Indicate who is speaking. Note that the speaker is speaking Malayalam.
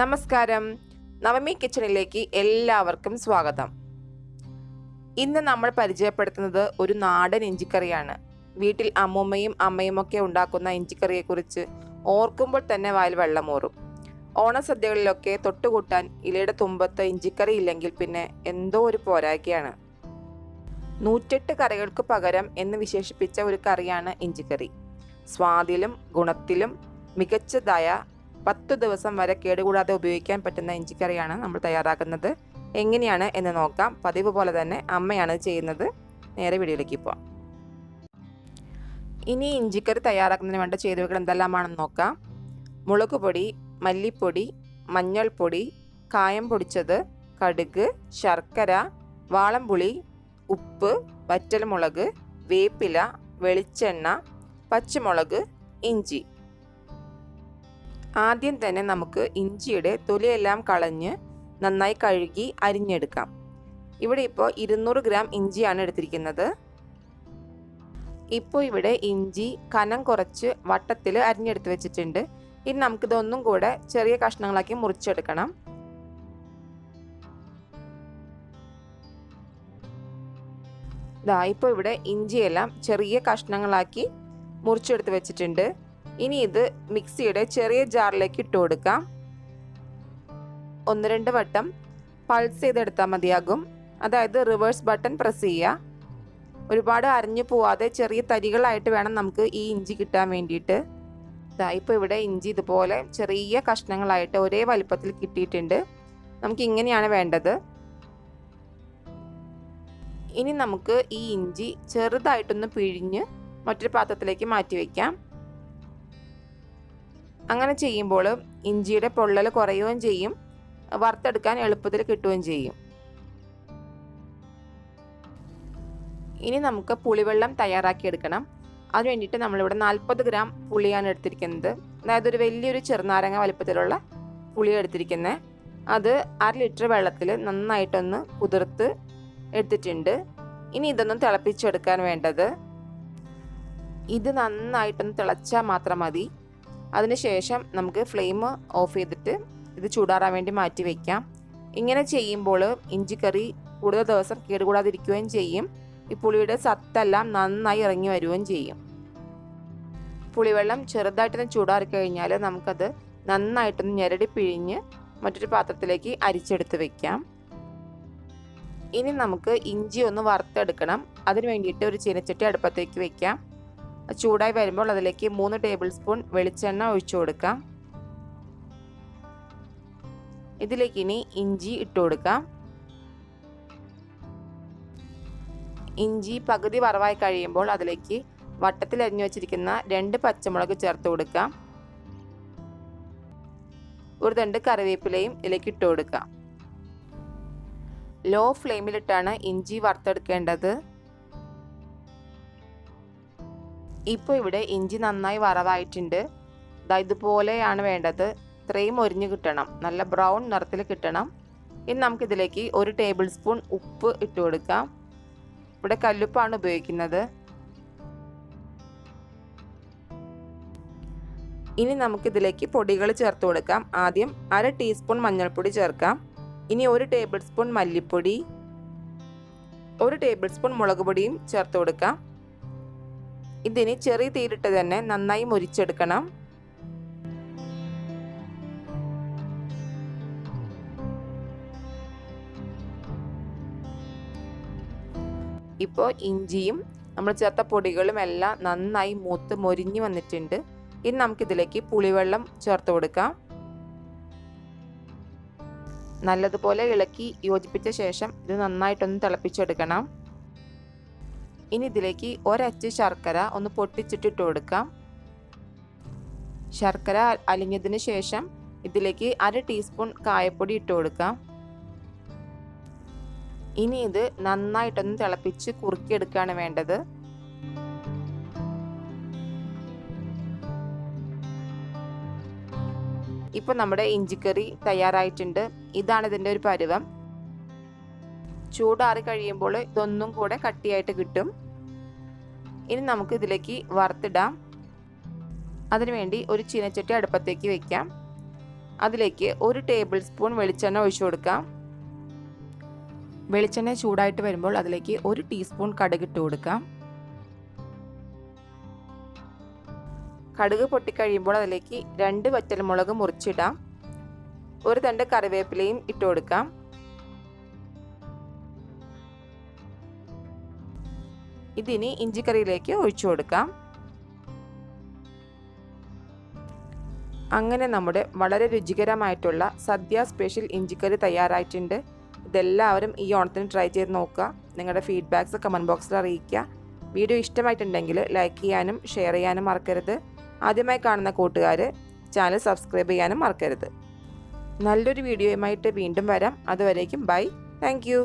Speaker 1: നമസ്കാരം, നവമി കിച്ചണിലേക്ക് എല്ലാവർക്കും സ്വാഗതം. ഇന്ന് നമ്മൾ പരിചയപ്പെടുത്തുന്നത് ഒരു നാടൻ ഇഞ്ചിക്കറിയാണ്. വീട്ടിൽ അമ്മൂമ്മയും അമ്മയും ഒക്കെ ഉണ്ടാക്കുന്ന ഇഞ്ചിക്കറിയെക്കുറിച്ച് ഓർക്കുമ്പോൾ തന്നെ വായിൽ വെള്ളമൂറും. ഓണസദ്യകളിലൊക്കെ തൊട്ടുകൂട്ടാൻ ഇലയുടെ തുമ്പത്ത് ഇഞ്ചിക്കറി ഇല്ലെങ്കിൽ പിന്നെ എന്തോ ഒരു പോരായ്കയാണ്. 108 കറികൾക്ക് പകരം എന്ന് വിശേഷിപ്പിച്ച ഒരു കറിയാണ് ഇഞ്ചിക്കറി. സ്വാദിലും ഗുണത്തിലും മികച്ചതായ 10 ദിവസം വരെ കേടുകൂടാതെ ഉപയോഗിക്കാൻ പറ്റുന്ന ഇഞ്ചിക്കറിയാണ് നമ്മൾ തയ്യാറാക്കുന്നത്. എങ്ങനെയാണ് എന്ന് നോക്കാം. പതിവ് പോലെ തന്നെ അമ്മയാണ് ചെയ്യുന്നത്. നേരെ വീഡിയോയിലേക്ക് പോവാം. ഇനി ഇഞ്ചിക്കറി തയ്യാറാക്കുന്നതിന് വേണ്ട ചേരുവകൾ എന്തെല്ലാമാണെന്ന് നോക്കാം. മുളക് പൊടി, മല്ലിപ്പൊടി, മഞ്ഞൾപ്പൊടി, കായം പൊടിച്ചത്, കടുക്, ശർക്കര, വാളംപുളി, ഉപ്പ്, വറ്റൽമുളക്, വേപ്പില, വെളിച്ചെണ്ണ, പച്ചമുളക്, ഇഞ്ചി. ആദ്യം തന്നെ നമുക്ക് ഇഞ്ചിയുടെ തൊലിയെല്ലാം കളഞ്ഞ് നന്നായി കഴുകി അരിഞ്ഞെടുക്കാം. ഇവിടെ ഇപ്പോൾ 200 ഗ്രാം ഇഞ്ചിയാണ് എടുത്തിരിക്കുന്നത്. ഇപ്പോൾ ഇവിടെ ഇഞ്ചി കനം കുറച്ച് വട്ടത്തിൽ അരിഞ്ഞെടുത്ത് വെച്ചിട്ടുണ്ട്. ഇനി നമുക്കിതൊന്നും കൂടെ ചെറിയ കഷ്ണങ്ങളാക്കി മുറിച്ചെടുക്കണം. ഇപ്പോൾ ഇവിടെ ഇഞ്ചിയെല്ലാം ചെറിയ കഷ്ണങ്ങളാക്കി മുറിച്ചെടുത്ത് വെച്ചിട്ടുണ്ട്. ഇനി ഇത് മിക്സിയുടെ ചെറിയ ജാറിലേക്ക് ഇട്ട് കൊടുക്കാം. 1-2 വട്ടം പൾസ് ചെയ്തെടുത്താൽ മതിയാകും. അതായത് റിവേഴ്സ് ബട്ടൺ പ്രസ് ചെയ്യുക. ഒരുപാട് അരിഞ്ഞു പോവാതെ ചെറിയ തരികളായിട്ട് വേണം നമുക്ക് ഈ ഇഞ്ചി കിട്ടാൻ വേണ്ടിയിട്ട്. ഇപ്പോൾ ഇവിടെ ഇഞ്ചി ഇതുപോലെ ചെറിയ കഷ്ണങ്ങളായിട്ട് ഒരേ വലുപ്പത്തിൽ കിട്ടിയിട്ടുണ്ട്. നമുക്ക് ഇങ്ങനെയാണ് വേണ്ടത്. ഇനി നമുക്ക് ഈ ഇഞ്ചി ചെറുതായിട്ടൊന്ന് പിഴിഞ്ഞ് മറ്റൊരു പാത്രത്തിലേക്ക് മാറ്റി വയ്ക്കാം. അങ്ങനെ ചെയ്യുമ്പോൾ ഇഞ്ചിയുടെ പൊള്ളൽ കുറയുകയും ചെയ്യും, വറുത്തെടുക്കാൻ എളുപ്പത്തിൽ കിട്ടുകയും ചെയ്യും. ഇനി നമുക്ക് പുളിവെള്ളം തയ്യാറാക്കിയെടുക്കണം. അതിന് വേണ്ടിയിട്ട് നമ്മളിവിടെ 40 ഗ്രാം പുളിയാണ് എടുത്തിരിക്കുന്നത്. അതായത് ഒരു വലിയൊരു ചെറുനാരങ്ങ വലുപ്പത്തിലുള്ള പുളി എടുത്തിരിക്കുന്നത്. അത് 1/2 ലിറ്റർ വെള്ളത്തിൽ നന്നായിട്ടൊന്ന് കുതിർത്ത് എടുത്തിട്ടുണ്ട്. ഇനി ഇതൊന്നും തിളപ്പിച്ചെടുക്കാൻ വേണ്ടത്. ഇത് നന്നായിട്ടൊന്ന് തിളച്ചാൽ മാത്രം മതി. അതിനുശേഷം നമുക്ക് ഫ്ലെയിം ഓഫ് ചെയ്തിട്ട് ഇത് ചൂടാറാൻ വേണ്ടി മാറ്റി വയ്ക്കാം. ഇങ്ങനെ ചെയ്യുമ്പോൾ ഇഞ്ചിക്കറി കൂടുതൽ ദിവസം കേടുകൂടാതിരിക്കുകയും ചെയ്യും. ഈ പുളിയുടെ സത്തെല്ലാം നന്നായി ഇറങ്ങി വരികയും ചെയ്യും. പുളിവെള്ളം ചെറുതായിട്ടൊന്ന് ചൂടാറി കഴിഞ്ഞാൽ നമുക്കത് നന്നായിട്ടൊന്ന് ഞെരടി പിഴിഞ്ഞ് മറ്റൊരു പാത്രത്തിലേക്ക് അരിച്ചെടുത്ത് വയ്ക്കാം. ഇനി നമുക്ക് ഇഞ്ചി ഒന്ന് വറുത്തെടുക്കണം. അതിന് വേണ്ടിയിട്ട് ഒരു ചീനച്ചട്ടി അടുപ്പത്തേക്ക് വയ്ക്കാം. ചൂടായി വരുമ്പോൾ അതിലേക്ക് 3 ടേബിൾ സ്പൂൺ വെളിച്ചെണ്ണ ഒഴിച്ചു കൊടുക്കാം. ഇതിലേക്ക് ഇനി ഇഞ്ചി ഇട്ട് കൊടുക്കാം. ഇഞ്ചി പകുതി വറവായി കഴിയുമ്പോൾ അതിലേക്ക് വട്ടത്തിൽ അരിഞ്ഞു വെച്ചിരിക്കുന്ന 2 പച്ചമുളക് ചേർത്ത് കൊടുക്കാം. ഒരു തണ്ട് കറിവേപ്പിലയും ഇതിലേക്ക് ഇട്ട് കൊടുക്കാം. ലോ ഫ്ലെയിമിലിട്ടാണ് ഇഞ്ചി വറുത്തെടുക്കേണ്ടത്. ഇപ്പോൾ ഇവിടെ ഇഞ്ചി നന്നായി വറവായിട്ടുണ്ട്. ഇതുപോലെയാണ് വേണ്ടത്. ഇത്രയും മൊരിഞ്ഞ് കിട്ടണം, നല്ല ബ്രൗൺ നിറത്തിൽ കിട്ടണം. ഇനി നമുക്കിതിലേക്ക് 1 ടേബിൾ സ്പൂൺ ഉപ്പ് ഇട്ട് കൊടുക്കാം. ഇവിടെ കല്ലുപ്പാണ് ഉപയോഗിക്കുന്നത്. ഇനി നമുക്കിതിലേക്ക് പൊടികൾ ചേർത്ത് കൊടുക്കാം. ആദ്യം 1/2 ടീസ്പൂൺ മഞ്ഞൾപ്പൊടി ചേർക്കാം. ഇനി 1 ടേബിൾ സ്പൂൺ മല്ലിപ്പൊടി, 1 ടേബിൾ സ്പൂൺ മുളക് പൊടിയും ചേർത്ത് കൊടുക്കാം. ഇതിന് ചെറിയ തീയിലിട്ട് തന്നെ നന്നായി മുരിച്ചെടുക്കണം. ഇപ്പോൾ ഇഞ്ചിയും നമ്മൾ ചേർത്ത പൊടികളും എല്ലാം നന്നായി മൂത്ത് മൊരിഞ്ഞു വന്നിട്ടുണ്ട്. ഇനി നമുക്കിതിലേക്ക് പുളിവെള്ളം ചേർത്ത് കൊടുക്കാം. നല്ലതുപോലെ ഇളക്കി യോജിപ്പിച്ച ശേഷം ഇത് നന്നായിട്ടൊന്ന് തിളപ്പിച്ചെടുക്കണം. ഇനി ഇതിലേക്ക് 1 അച്ച് ശർക്കര ഒന്ന് പൊട്ടിച്ചിട്ടിട്ട് കൊടുക്കാം. ശർക്കര അലിഞ്ഞതിന് ശേഷം ഇതിലേക്ക് 1/2 ടീസ്പൂൺ കായപ്പൊടി ഇട്ട് കൊടുക്കാം. ഇനി ഇത് നന്നായിട്ടൊന്ന് തിളപ്പിച്ച് കുറുക്കിയെടുക്കുകയാണ് വേണ്ടത്. ഇപ്പോൾ നമ്മുടെ ഇഞ്ചിക്കറി തയ്യാറായിട്ടുണ്ട്. ഇതാണ് ഇതിൻ്റെ ഒരു പരുവം. ചൂടാറി കഴിയുമ്പോൾ ഇതൊന്നും കൂടെ കട്ടിയായിട്ട് കിട്ടും. ഇനി നമുക്ക് ഇതിലേക്ക് വറുത്തിടാം. അതിനുവേണ്ടി ഒരു ചീനച്ചട്ടി അടുപ്പത്തേക്ക് വെക്കാം. അതിലേക്ക് 1 ടേബിൾ സ്പൂൺ വെളിച്ചെണ്ണ ഒഴിച്ചു കൊടുക്കാം. വെളിച്ചെണ്ണ ചൂടായിട്ട് വരുമ്പോൾ അതിലേക്ക് 1 ടീസ്പൂൺ കടുക് ഇട്ട് കൊടുക്കാം. കടുക് പൊട്ടിക്കഴിയുമ്പോൾ അതിലേക്ക് 2 വറ്റൽമുളക് മുറിച്ചിടാം. 1 തണ്ട് കറിവേപ്പിലയും ഇട്ട് കൊടുക്കാം. ഇതിനി ഇഞ്ചിക്കറിയിലേക്ക് ഒഴിച്ചു കൊടുക്കാം. അങ്ങനെ നമ്മുടെ വളരെ രുചികരമായിട്ടുള്ള സദ്യ സ്പെഷ്യൽ ഇഞ്ചിക്കറി തയ്യാറായിട്ടുണ്ട്. ഇതെല്ലാവരും ഈ ഓണത്തിന് ട്രൈ ചെയ്ത് നോക്കുക. നിങ്ങളുടെ ഫീഡ്ബാക്ക്സ് കമൻറ്റ് ബോക്സിൽ അറിയിക്കുക. വീഡിയോ ഇഷ്ടമായിട്ടുണ്ടെങ്കിൽ ലൈക്ക് ചെയ്യാനും ഷെയർ ചെയ്യാനും മറക്കരുത്. ആദ്യമായി കാണുന്ന കൂട്ടുകാർ ചാനൽ സബ്സ്ക്രൈബ് ചെയ്യാനും മറക്കരുത്. നല്ലൊരു വീഡിയോയുമായിട്ട് വീണ്ടും വരാം. അതുവരേക്കും ബൈ. Thank you.